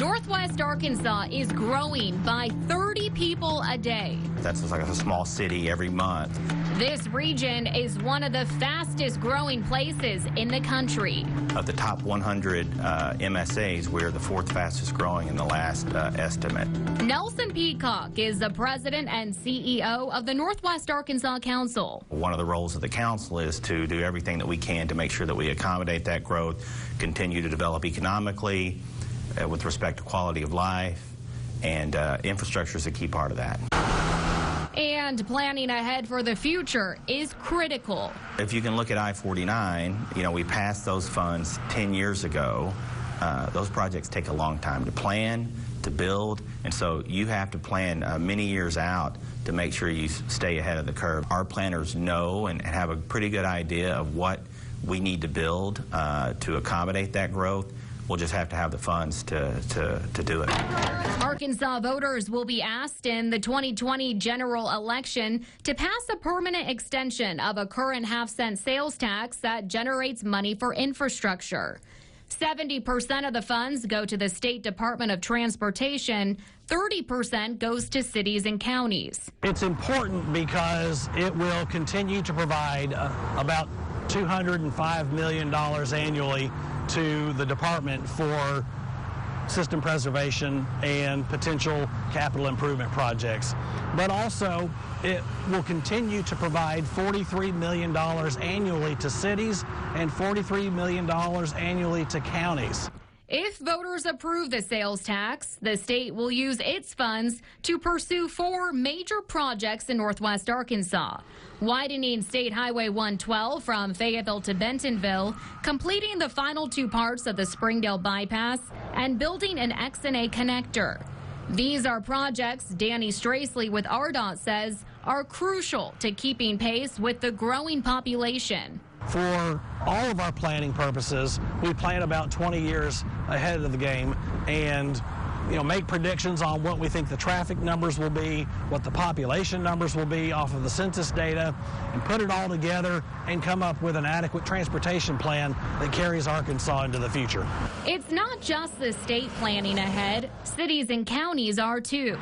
Northwest Arkansas is growing by 30 people a day. That's like a small city every month. This region is one of the fastest growing places in the country. Of the top 100 MSAs, we're the fourth fastest growing in the last estimate. Nelson Peacock is the president and CEO of the Northwest Arkansas Council. One of the roles of the council is to do everything that we can to make sure that we accommodate that growth, continue to develop economically, with respect to quality of life, and infrastructure is a key part of that. And planning ahead for the future is critical. If you can look at I-49, we passed those funds 10 years ago. Those projects take a long time to plan, to build, and so you have to plan many years out to make sure you stay ahead of the curve. Our planners know and have a pretty good idea of what we need to build to accommodate that growth. We'll just have to have the funds to do it. Arkansas voters will be asked in the 2020 general election to pass a permanent extension of a current half-cent sales tax that generates money for infrastructure. 70% of the funds go to the State Department of Transportation. 30% goes to cities and counties. It's important because it will continue to provide about $205 million annually to the department for system preservation and potential capital improvement projects. But also, it will continue to provide $43 million annually to cities and $43 million annually to counties. If voters approve the sales tax, the state will use its funds to pursue 4 major projects in Northwest Arkansas. Widening State Highway 112 from Fayetteville to Bentonville, completing the final 2 parts of the Springdale bypass, and building an XNA connector. These are projects Danny Stracely with RDOT says are crucial to keeping pace with the growing population. For all of our planning purposes, we plan about 20 years ahead of the game and make predictions on what we think the traffic numbers will be, what the population numbers will be off of the census data, and put it all together and come up with an adequate transportation plan that carries Arkansas into the future. It's not just the state planning ahead, cities and counties are too.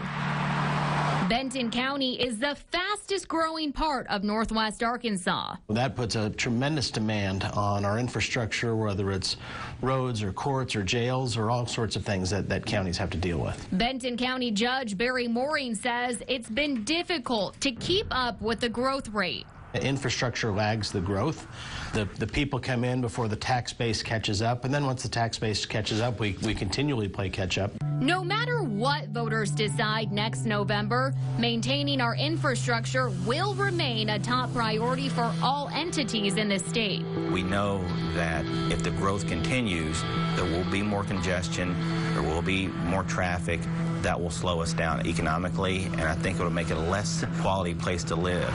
Benton County is the fastest growing part of Northwest Arkansas. That puts a tremendous demand on our infrastructure, whether it's roads or courts or jails or all sorts of things that counties have to deal with. Benton County Judge Barry Mooring says it's been difficult to keep up with the growth rate. The infrastructure lags the growth. The people come in before the tax base catches up, and then once the tax base catches up, we continually play catch up. No matter what voters decide next November, maintaining our infrastructure will remain a top priority for all entities in the state. We know that if the growth continues, there will be more congestion, there will be more traffic. That will slow us down economically, and I think it will make it a less quality place to live.